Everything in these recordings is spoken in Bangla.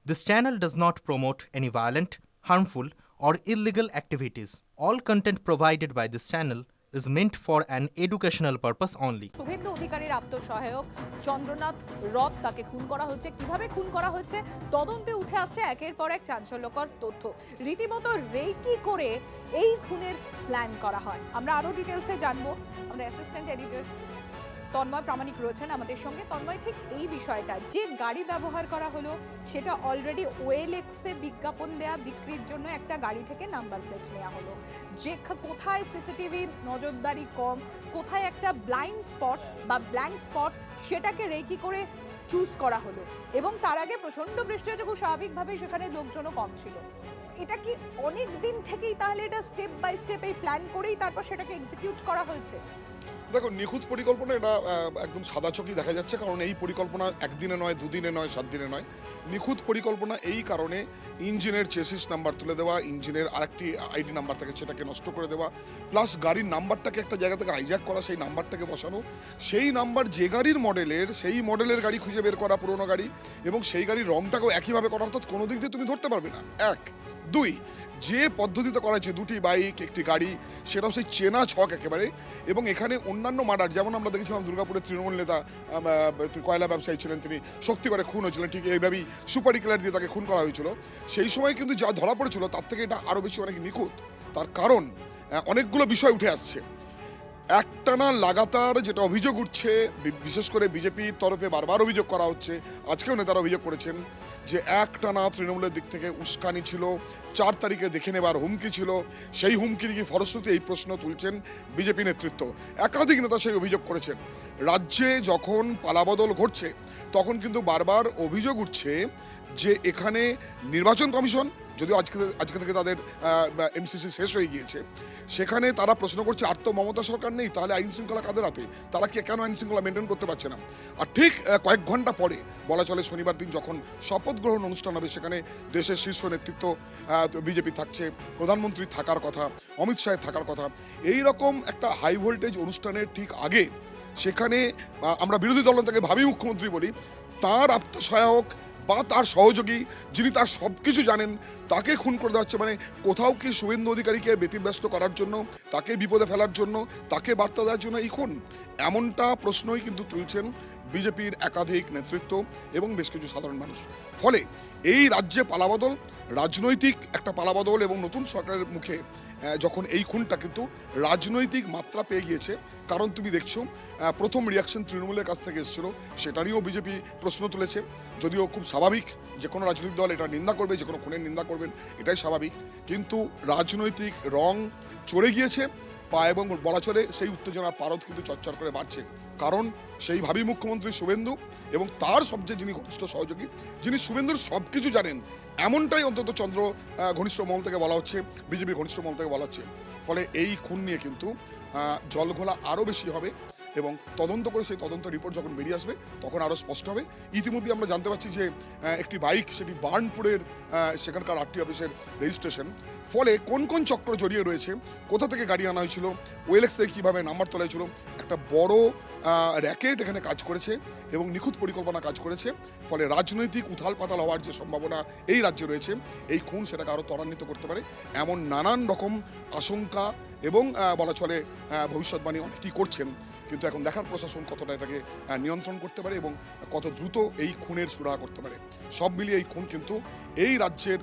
This channel does not promote any violent, harmful, or illegal activities. All content provided by this channel is meant for an educational purpose only. Suvendu অধিকারীর আত্মসহায়ক চন্দ্রনাথ রথ তাকে খুন করা হচ্ছে। কিভাবে খুন করা হচ্ছে তদন্তে উঠে আসছে একের পর এক চাঞ্চল্যকর তথ্য। রীতিমতো রেকি করে এই খুনের প্ল্যান করা হয়। আমরা আরো ডিটেলসে জানবো। আমাদের অ্যাসিস্ট্যান্ট এডিটর তন্ময় প্রামাণিক রয়েছেন আমাদের সঙ্গে। তন্ময়, ঠিক এই বিষয়টা, যে গাড়ি ব্যবহার করা হলো সেটা অলরেডি ওএলএক্সে বিজ্ঞাপন দেয়া বিক্রির জন্য একটা গাড়ি থেকে নাম্বার প্লেট নেওয়া হলো। যে কোথায় সিসিটিভির নজরদারি কম, কোথায় একটা ব্লাইন্ড স্পট বা ব্ল্যাঙ্ক স্পট, সেটাকে রেকি করে চুজ করা হলো। এবং তার আগে প্রচণ্ড বৃষ্টি হয়েছে, খুব স্বাভাবিকভাবেই সেখানে লোকজনও কম ছিল। এটা কি অনেক দিন থেকেই তাহলে এটা স্টেপ বাই স্টেপ এই প্ল্যান করেই তারপর সেটাকে এক্সিকিউট করা হয়েছে? দেখো, নিখুঁত পরিকল্পনা এটা একদম সাদা চোখেই দেখা যাচ্ছে, কারণ এই পরিকল্পনা একদিনে নয়, দুদিনে নয়, 7 দিনে নয়। নিখুঁত পরিকল্পনা এই কারণে ইঞ্জিনের চেসিস নাম্বার তুলে দেওয়া, ইঞ্জিনের আরেকটি আইডি নাম্বার থাকে সেটাকে নষ্ট করে দেওয়া, প্লাস গাড়ির নাম্বারটাকে একটা জায়গা থেকে হাইজ্যাক করা, সেই নাম্বারটাকে বসানো, সেই নাম্বার যে গাড়ির মডেলের সেই মডেলের গাড়ি খুঁজে বের করা, পুরোনো গাড়ি, এবং সেই গাড়ির রংটাকেও একইভাবে করা, অর্থাৎ কোনো দিক দিয়ে তুমি ধরতে পারবে না। 1, 2, যে পদ্ধতিতে করা হয়েছে, 2টি বাইক, একটি গাড়ি, সেটাও সেই চেনা ছক একেবারে। এবং এখানে অন্যান্য মার্ডার, যেমন আমরা দেখেছিলাম দুর্গাপুরের তৃণমূল নেতা কয়লা ব্যবসায়ী ছিলেন, তিনি শক্তি করে খুন হয়েছিলেন, ঠিক এইভাবেই সুপারি কিলার দিয়ে তাকে খুন করা হয়েছিল। সেই সময় কিন্তু যা ধরা পড়েছিল তার থেকে এটা আরও বেশি অনেক নিখুঁত। তার কারণ অনেকগুলো বিষয় উঠে আসছে। একটানা লাগাতার যেটা অভিযোগ উঠছে, বিশেষ করে বিজেপির তরফে বারবার অভিযোগ করা হচ্ছে, আজকেও নেতারা অভিযোগ করেছেন যে একটানা তৃণমূলের দিক থেকে উস্কানি ছিল, 4 তারিখে দেখে নেবার হুমকি ছিল। সেই হুমকির কি ফলশ্রুতি, এই প্রশ্ন তুলছেন বিজেপি নেতৃত্ব। একাধিক নেতা সেই অভিযোগ করেছেন। রাজ্যে যখন পালাবদল ঘটছে তখন কিন্তু বারবার অভিযোগ উঠছে যে এখানে নির্বাচন কমিশন, যদিও আজকে থেকে তাদের এমসিসি শেষ হয়ে গিয়েছে, সেখানে তারা প্রশ্ন করছে আর তো মমতা সরকার নেই, তাহলে আইন শৃঙ্খলা কাদের হাতে, তারা কি কেন আইন শৃঙ্খলা মেনটেন করতে পারছে না। আর ঠিক কয়েক ঘন্টা পরে, বলা চলে শনিবার দিন যখন শপথ গ্রহণ অনুষ্ঠান হবে, সেখানে দেশের শীর্ষ নেতৃত্ব বিজেপি থাকছে, প্রধানমন্ত্রী থাকার কথা, অমিত শাহের থাকার কথা, এই রকম একটা হাই ভোল্টেজ অনুষ্ঠানের ঠিক আগে সেখানে আমরা বিরোধী দলনেতাকে ভাবি মুখ্যমন্ত্রী বলি, তার আত্মসহায়ক বা তার সহযোগী, যিনি তার সব কিছু জানেন, তাকে খুন করে দেওয়া হচ্ছে। মানে কোথাও কি শুভেন্দু অধিকারীকে ব্যতিব্যস্ত করার জন্য, তাকে বিপদে ফেলার জন্য, তাকে বার্তা দেওয়ার জন্য এই খুন? এমনটা প্রশ্নই কিন্তু তুলছেন বিজেপির একাধিক নেতৃত্ব এবং বেশ কিছু সাধারণ মানুষ। ফলে এই রাজ্যে পালাবদল, রাজনৈতিক একটা পালাবদল, এবং নতুন সরকারের মুখে যখন এই খুনটা কিন্তু রাজনৈতিক মাত্রা পেয়ে গিয়েছে। কারণ তুমি দেখছো প্রথম রিয়াকশন তৃণমূলের কাছ থেকে এসেছিল, সেটা নিয়েও বিজেপি প্রশ্ন তুলেছে, যদিও খুব স্বাভাবিক, যে কোনো রাজনৈতিক দল এটা নিন্দা করবে, যে কোনো খুনের নিন্দা করবেন, এটাই স্বাভাবিক। কিন্তু রাজনৈতিক রং চড়ে গিয়েছে এবং বলা চলে সেই উত্তেজনার পারদ কিন্তু চচ্চর করে বাড়ছে। কারণ সেই ভাবি মুখ্যমন্ত্রী শুভেন্দু এবং তার সবচেয়ে যিনি ঘনিষ্ঠ সহযোগী, যিনি শুভেন্দুর সব কিছু জানেন, এমনটাই অন্তত চন্দ্র ঘনিষ্ঠ মহল থেকে বলা হচ্ছে, বিজেপির ঘনিষ্ঠ মহল থেকে বলা হচ্ছে। ফলে এই খুন নিয়ে কিন্তু জলঘোলা আরও বেশি হবে, এবং তদন্ত করে সেই তদন্ত রিপোর্ট যখন বেরিয়ে আসবে তখন আরও স্পষ্ট হবে। ইতিমধ্যে আমরা জানতে পারছি যে একটি বাইক, সেটি বার্নপুরের সেখানকার আরটি অফিসের রেজিস্ট্রেশন। ফলে কোন কোন চক্র জড়িয়ে রয়েছে, কোথা থেকে গাড়ি আনা হয়েছিল, ওএলএক্স থেকে কীভাবে নাম্বার তোলা হয়েছিল, একটা বড় র্যাকেট এখানে কাজ করেছে এবং নিখুঁত পরিকল্পনা কাজ করেছে। ফলে রাজনৈতিক উথাল পাতাল হওয়ার যে সম্ভাবনা এই রাজ্যে রয়েছে, এই খুন সেটাকে আরও ত্বরান্বিত করতে পারে, এমন নানান রকম আশঙ্কা এবং বলা চলে ভবিষ্যৎবাণী অনেকেই করছেন। কিন্তু এখন দেখার প্রশাসন কতটা এটাকে নিয়ন্ত্রণ করতে পারে এবং কত দ্রুত এই খুনের সুরাহা করতে পারে। সব মিলিয়ে এই খুন কিন্তু এই রাজ্যের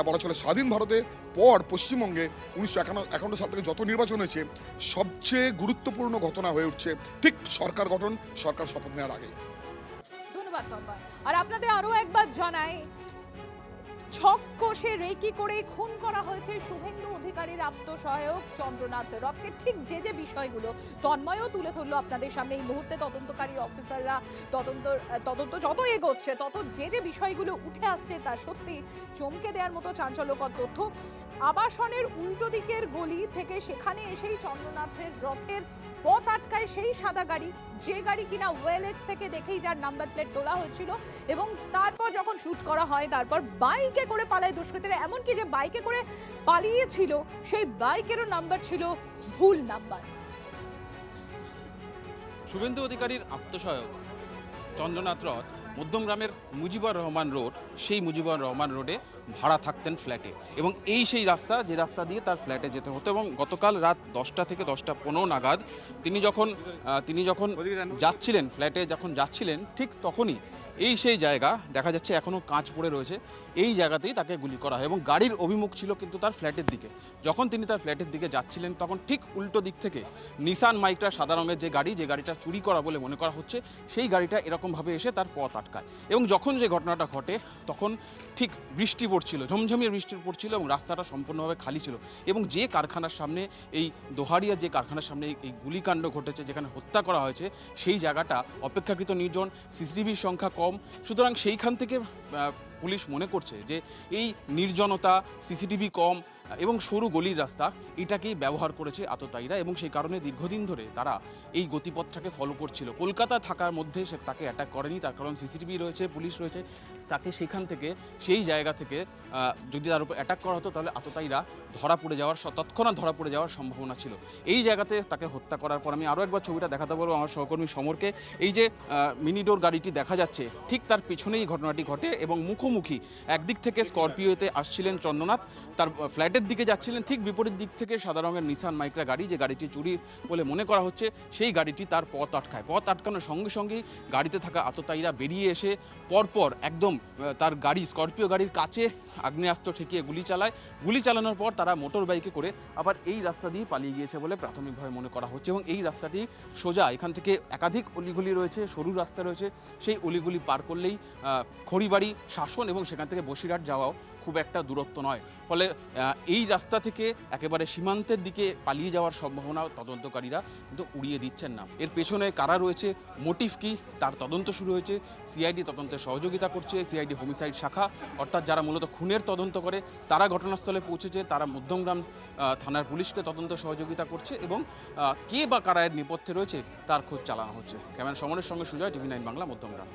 বলা চলে স্বাধীন ভারতের পর পশ্চিমবঙ্গে 1951 সাল থেকে যত নির্বাচন হয়েছে সবচেয়ে গুরুত্বপূর্ণ ঘটনা হয়ে উঠছে ঠিক সরকার গঠন, সরকার শপথ নেওয়ার আগে। ধন্যবাদ তন্ময়। আর আপনাদের আরো একবার জানাই, ছক কষে রেকি করে খুন করা হয়েছে শুভেন্দু অধিকারীর আত্মসহায়ক চন্দ্রনাথ রথকে। ঠিক যে বিষয়গুলো তন্ময়ও তুলে ধরলো আপনাদের সামনে, এই মুহূর্তে তদন্তকারী অফিসাররা তদন্ত যত এগোচ্ছে তত যে বিষয়গুলো উঠে আসছে তা সত্যি চমকে দেওয়ার মতো চাঞ্চল্যকর তথ্য। আবাসনের উল্টো দিকের গলি থেকে সেখানে এসেই চন্দ্রনাথের রথের পথ আটকায় সেই সাদা গাড়ি, যে গাড়ি কিনা ওএলএক্স থেকে দেখেই যার নাম্বার প্লেট তোলা হয়েছিল। এবং তারপর যখন শুট করা হয়, তারপর বাইকে করে পালায় দুষ্কৃতীরা, এমনকি যে বাইকে করে পালিয়েছিল সেই বাইকেরও নাম্বার ছিল ভুল নাম্বার। শুভেন্দু অধিকারীর আত্মসহায়ক চন্দ্রনাথ রথ মধ্যমগ্রামের মুজিবুর রহমান রোড, সেই মুজিবুর রহমান রোডে ভাড়া থাকতেন ফ্ল্যাটে, এবং এই সেই রাস্তা যে রাস্তা দিয়ে তার ফ্ল্যাটে যেতে হতো। এবং গতকাল রাত 10টা থেকে 10টা 15 নাগাদ তিনি যখন যাচ্ছিলেন ফ্ল্যাটে, যখন যাচ্ছিলেন ঠিক তখনই এই সেই জায়গা দেখা যাচ্ছে এখনও কাঁচ পড়ে রয়েছে, এই জায়গাতেই তাকে গুলি করা হয়। এবং গাড়ির অভিমুখ ছিল কিন্তু তার ফ্ল্যাটের দিকে। যখন তিনি তার ফ্ল্যাটের দিকে যাচ্ছিলেন তখন ঠিক উল্টো দিক থেকে নিসান মাইক্রা সাদা রঙের যে গাড়িটা চুরি করা বলে মনে করা হচ্ছে, সেই গাড়িটা এরকমভাবে এসে তার পথ আটকায়। এবং যখন যে ঘটনাটা ঘটে তখন ঠিক বৃষ্টি পড়ছিল, ঝমঝমিয়ে বৃষ্টি পড়ছিল এবং রাস্তাটা সম্পূর্ণভাবে খালি ছিল। এবং যে কারখানার সামনে, এই দোহারিয়া যে কারখানার সামনে এই গুলিকাণ্ড ঘটেছে, যেখানে হত্যা করা হয়েছে, সেই জায়গাটা অপেক্ষাকৃত নির্জন, সিসিটিভির সংখ্যা কম। সুতরাং সেইখান থেকে পুলিশ মনে করছে যে এই নির্জনতা, সিসিটিভি কম এবং সরু গলির রাস্তা, এটাকেই ব্যবহার করেছে আততায়ীরা। এবং সেই কারণে দীর্ঘদিন ধরে তারা এই গতিপথটাকে ফলো করছিল। কলকাতা থাকার মধ্যে সে তাকে অ্যাটাক করেনি, তার কারণ সিসিটিভি রয়েছে, পুলিশ রয়েছে। তাকে সেখান থেকে, সেই জায়গা থেকে যদি তার উপর অ্যাটাক করা হতো তাহলে আততায়ীরা তৎক্ষণাৎ ধরা পড়ে যাওয়ার সম্ভাবনা ছিল। এই জায়গাতে তাকে হত্যা করার পর আমি আরও একবার ছবিটা দেখাতে বলবো আমার সহকর্মী সমরকে। এই যে মিনিডোর গাড়িটি দেখা যাচ্ছে, ঠিক তার পেছনেই ঘটনাটি ঘটে। এবং মুখোমুখি একদিক থেকে স্করপিওতে আসছিলেন চন্দ্রনাথ, তার ফ্ল্যাটের দিকে যাচ্ছিলেন, ঠিক বিপরীত দিক থেকে সাদা রঙের নিসান মাইক্রা গাড়ি, যে গাড়িটি চুরি বলে মনে করা হচ্ছে, সেই গাড়িটি তার পথ আটকায়। পথ আটকানোর সঙ্গে সঙ্গেই গাড়িতে থাকা আততায়ীরা বেরিয়ে এসে পরপর একদম তার গাড়ি, স্করপিও গাড়ির কাছে আগ্নেয়াস্ত্র ঠেকিয়ে গুলি চালায়। গুলি চালানোর পর তারা মোটর বাইকে করে আবার এই রাস্তা দিয়ে পালিয়ে গিয়েছে বলে প্রাথমিকভাবে মনে করা হচ্ছে। এবং এই রাস্তাটি সোজা, এখান থেকে একাধিক অলিগুলি রয়েছে, সরু রাস্তা রয়েছে, সেই অলিগুলি পার করলেই খড়িবাড়ি, শাসন এবং সেখান থেকে বসিরহাট যাওয়াও খুব একটা দূরত্ব নয়। ফলে এই রাস্তা থেকে একেবারে সীমান্তের দিকে পালিয়ে যাওয়ার সম্ভাবনা তদন্তকারীরা কিন্তু উড়িয়ে দিচ্ছেন না। এর পেছনে কারা রয়েছে, মোটিভ কি, তার তদন্ত শুরু হয়েছে। সিআইডি তদন্তে সহযোগিতা করছে, সিআইডি হোমিসাইড শাখা, অর্থাৎ যারা মূলত খুনের তদন্ত করে, তারা ঘটনাস্থলে পৌঁছেছে, তারা মধ্যমগ্রাম থানার পুলিশকে তদন্তে সহযোগিতা করছে। এবং কে বা কারা এর নেপথ্যে রয়েছে তার খোঁজ চালানো হচ্ছে। ক্যামেরা সমরের সঙ্গে সুজয়, TV9 বাংলা, মধ্যমগ্রাম।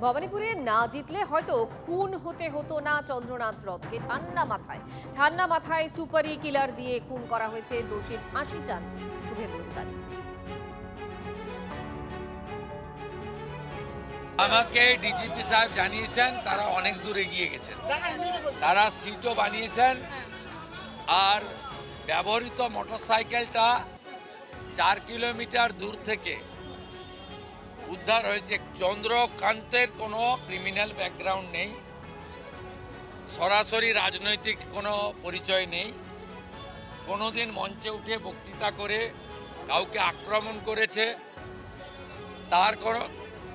ভবানীপুরে না জিতলে হয়তো খুন হতে হতো না চন্দ্রনাথ রথকে। ঠান্ডা মাথায় সুপারি কিলার দিয়ে খুন করা হয়েছে। দোষীর ফাঁসি চান শুভেন্দু অধিকারী। আমাকে ডিজিপি সাহেব জানিয়েছেন তারা অনেক দূর এগিয়ে গেছেন, তারা সিটও বানিয়েছেন। আর ব্যবহৃত মোটরসাইকেলটা 4 কিলোমিটার দূর থেকে উদ্ধার হয়েছে। চন্দ্রকান্তের কোনো ক্রিমিনাল ব্যাকগ্রাউন্ড নেই, সরাসরি রাজনৈতিক কোনো পরিচয় নেই, কোনোদিন মঞ্চে উঠে বক্তৃতা করে কাউকে আক্রমণ করেছে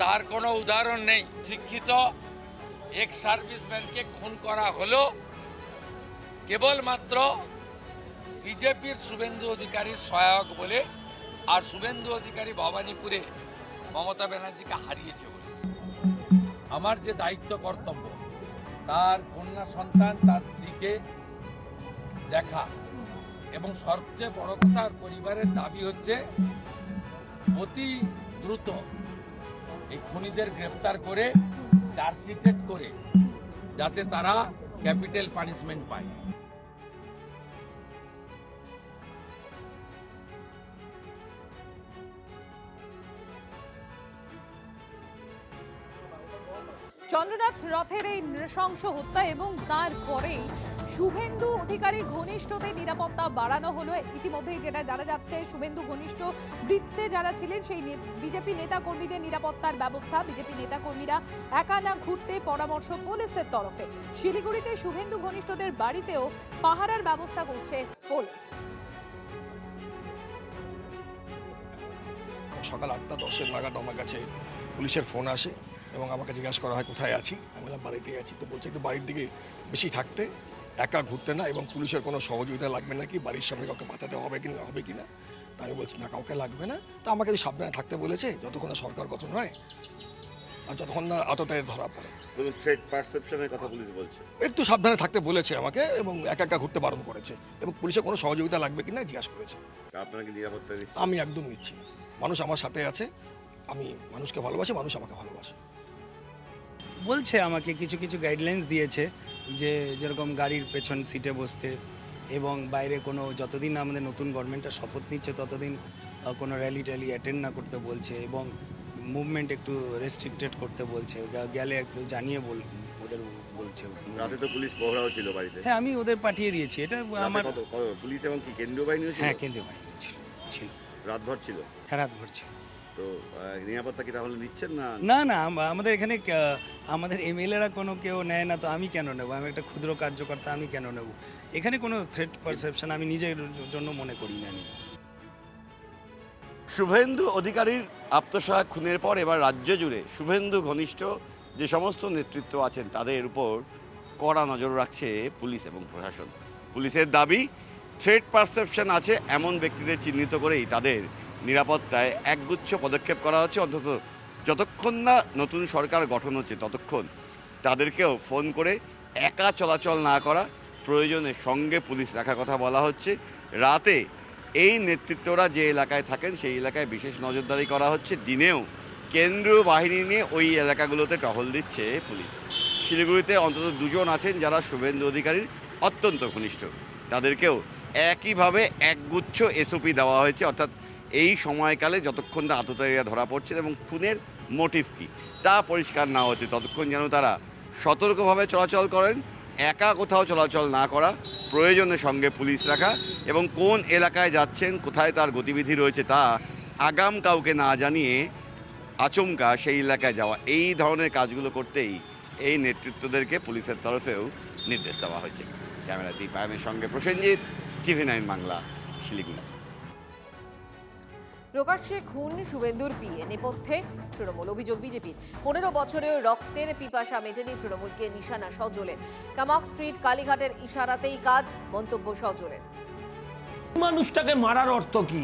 তার কোনো উদাহরণ নেই। শিক্ষিত এক্স সার্ভিসম্যানকে খুন করা হলো কেবলমাত্র বিজেপির শুভেন্দু অধিকারীর সহায়ক বলে, আর শুভেন্দু অধিকারী ভবানীপুরে মমতা ব্যানার্জিকে হারিয়েছে বলে। আমার যে দায়িত্ব কর্তব্য, তার কন্যা সন্তান, তার স্ত্রীকে দেখা, এবং সবচেয়ে বড় কথা পরিবারের দাবি হচ্ছে অতি দ্রুত এই খুনিদের গ্রেফতার করে চার্জশিটেড করে যাতে তারা ক্যাপিটাল পানিশমেন্ট পায়। চন্দ্রনাথ রথের এই নৃশংস হত্যা এবং তার পরেই শুভেন্দু অধিকারী ঘনিষ্ঠদের নিরাপত্তা বাড়ানো হলো। ইতিমধ্যেই যেটা জানা যাচ্ছে, শুভেন্দু ঘনিষ্ঠ বৃত্তে যারা ছিলেন সেই বিজেপি নেতা কর্মীদের নিরাপত্তার ব্যবস্থা, বিজেপি নেতা কর্মীরা একা না ঘুরতে পরামর্শ পুলিশের তরফে। শিলিগুড়িতে শুভেন্দু ঘনিষ্ঠদের বাড়িতেও পাহারার ব্যবস্থা করছে পুলিশ। সকাল 8টা 10 নাগাদ আমার কাছে পুলিশের ফোন আসে এবং আমাকে জিজ্ঞাসা করা হয় কোথায় আছি। আমি বললাম বাড়িতেই আছি। তো বলছে একটু বাড়ির দিকে বেশি থাকতে, একা ঘুরতে না, এবং পুলিশের কোনো সহযোগিতা লাগবে নাকি, বাড়ির সামনে কাউকে বাঁচাতে হবে কি না। তা আমি বলছি না, কাউকে লাগবে না। তা আমাকে সাবধানে থাকতে বলেছে যতক্ষণ না সরকার গঠন হয় আর যতক্ষণ না আততায়ীর ধরা পড়ে। থ্রেট পারসেপশনের কথা পুলিশ বলছে, একটু সাবধানে থাকতে বলেছে আমাকে, এবং একা ঘুরতে বারণ করেছে, এবং পুলিশের কোনো সহযোগিতা লাগবে কিনা জিজ্ঞাসা করেছে। আপনারা কি নিরাপত্তা দিচ্ছেন? আমি একদম নিচ্ছি না। মানুষ আমার সাথে আছে, আমি মানুষকে ভালোবাসি, মানুষ আমাকে ভালোবাসে। বলছে আমাকে কিছু কিছু গাইডলাইন্স দিয়েছে, যে যেরকম গাড়ির পেছন সিটে বসতে, এবং বাইরে কোনো, যতদিন আমাদের নতুন গভর্নমেন্টটা শপথ নিচ্ছে ততদিন কোনো র্যালি ট্যালি অ্যাটেন্ড না করতে বলছে এবং মুভমেন্ট একটু রেস্ট্রিক্টেড করতে বলছে, গেলে একটু জানিয়ে ওদের বলছে। রাতে তো পুলিশ পহরাও ছিল বাড়িতে। হ্যাঁ, আমি ওদের পাঠিয়ে দিয়েছি, এটা আমার। পুলিশ এবং কি কেন্দ্রীয় বাহিনীও ছিল? হ্যাঁ, কেন্দ্রীয় বাহিনী ছিল। রাতভর ছিল? হ্যাঁ, রাতভর ছিল। তো নিরাপত্তা কি তাহলে নিচ্ছেন না? না না, আমাদের এখানে আমাদের এমএলএরা কোনো কেউ নেয় না, তো আমি কেন নেব? আমি একটা ক্ষুদ্র কার্যকর্তা, আমি কেন নেব? এখানে কোনো থ্রেট পারসেপশন আমি নিজের জন্য মনে করি না। আমি শুভেন্দু অধিকারীর আত্মসহায়ক খুনের পর এবার রাজ্য জুড়ে শুভেন্দু ঘনিষ্ঠ যে সমস্ত নেতৃত্ব আছেন তাদের উপর কড়া নজর রাখছে পুলিশ এবং প্রশাসন। পুলিশের দাবি, থ্রেট পারসেপশন আছে এমন ব্যক্তিদের চিহ্নিত করেই তাদের নিরাপত্তায় একগুচ্ছ পদক্ষেপ করা হচ্ছে। অন্তত যতক্ষণ না নতুন সরকার গঠন হচ্ছে ততক্ষণ তাদেরকেও ফোন করে একা চলাচল না করা, প্রয়োজনে সঙ্গে পুলিশ রাখার কথা বলা হচ্ছে। রাতে এই নেতৃত্বরা যে এলাকায় থাকেন সেই এলাকায় বিশেষ নজরদারি করা হচ্ছে। দিনেও কেন্দ্রীয় বাহিনী নিয়ে ওই এলাকাগুলোতে টহল দিচ্ছে পুলিশ। শিলিগুড়িতে অন্তত 2 জন আছেন যারা শুভেন্দু অধিকারীর অত্যন্ত ঘনিষ্ঠ, তাদেরকেও একইভাবে একগুচ্ছ এসওপি দেওয়া হয়েছে। অর্থাৎ এই সময়কালে যতক্ষণ না আততায়ীরা ধরা পড়ছে এবং খুনের মোটিভ কী তা পরিষ্কার না হচ্ছে ততক্ষণ যেন তারা সতর্কভাবে চলাচল করেন, একা কোথাও চলাচল না করা, প্রয়োজনে সঙ্গে পুলিশ রাখা এবং কোন এলাকায় যাচ্ছেন, কোথায় তার গতিবিধি রয়েছে তা আগাম কাউকে না জানিয়ে আচমকা সেই এলাকায় যাওয়া, এই ধরনের কাজগুলো করতেই এই নেতৃত্বদেরকে পুলিশের তরফেও নির্দেশ দেওয়া হয়েছে। ক্যামেরা দীপায়নের সঙ্গে প্রসেনজিৎ, TV9 বাংলা, শিলিগুড়ি। প্রকাশ্যে খুন শুভেন্দুর বিয়ে নেপথ্যে তৃণমূল, অভিযোগ বিজেপির। 15 বছরেও রক্তের পিপাসা মেটেনি তৃণমূলকে নিশানা সজলের। কামাক স্ট্রিট কালীঘাটের ইশারাতেই কাজ, মন্তব্য সজলের। মানুষটাকে মারার অর্থ কি?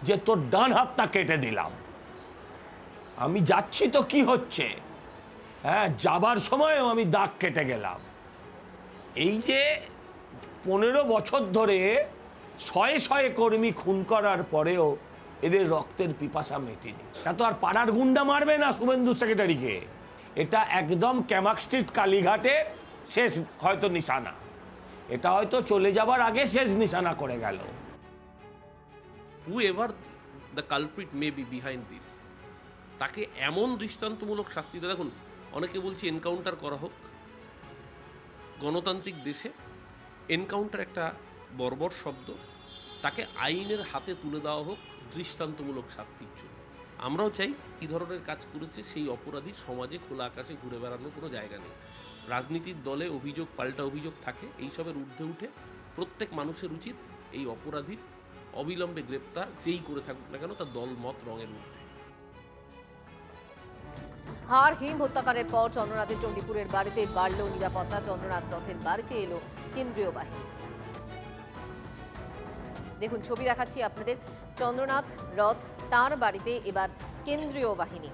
যে তোর ডান হাতটা কেটে দিলাম, আমি যাচ্ছি তো কি হচ্ছে, হ্যাঁ, যাবার সময়ও আমি দাগ কেটে গেলাম। এই যে 15 বছর ধরে শয়ে শয়ে কর্মী খুন করার পরেও এদের রক্তের পিপাসা মেটেনি। তা তো আর পাড়ার গুন্ডা মারবে না শুভেন্দু সেক্রেটারিকে। এটা একদম ক্যামাক স্ট্রিট কালীঘাটে শেষ হয়তো নিশানা, এটা হয়তো চলে যাবার আগে শেষ নিশানা করে গেল। whoever the culprit may be behind this, তাকে এমন দৃষ্টান্তমূলক শাস্তি দেয়। দেখুন, অনেকে বলছে এনকাউন্টার করা হোক। গণতান্ত্রিক দেশে এনকাউন্টার একটা বর্বর শব্দ, তাকে আইনের হাতে তুলে দেওয়া হোক দৃষ্টান্তমূলক শাস্তির জন্য। আমরাও চাই কী ধরনের কাজ করেছে সেই অপরাধীর সমাজে খোলা আকাশে ঘুরে বেড়ানোর কোনো জায়গা নেই। রাজনীতির দলে অভিযোগ পাল্টা অভিযোগ থাকে, এইসবের ঊর্ধ্বে উঠে প্রত্যেক মানুষের উচিত এই অপরাধীর অবিলম্বে গ্রেপ্তার, যেই করে থাকুক না কেন তার দল মত রঙের ঊর্ধ্বে। হারহীন হত্যাকাণ্ডের পর চন্দ্রনাথের চণ্ডীপুরের বাড়িতে বাড়ল নিরাপত্তা। চন্দ্রনাথ রথের বাড়িতে এলো কেন্দ্রীয় বাহিনী। দেখুন, ছবি দেখাচ্ছি আপনাদের। চন্দ্রনাথ রথ, তার বাড়িতে এবার কেন্দ্রীয় বাহিনী।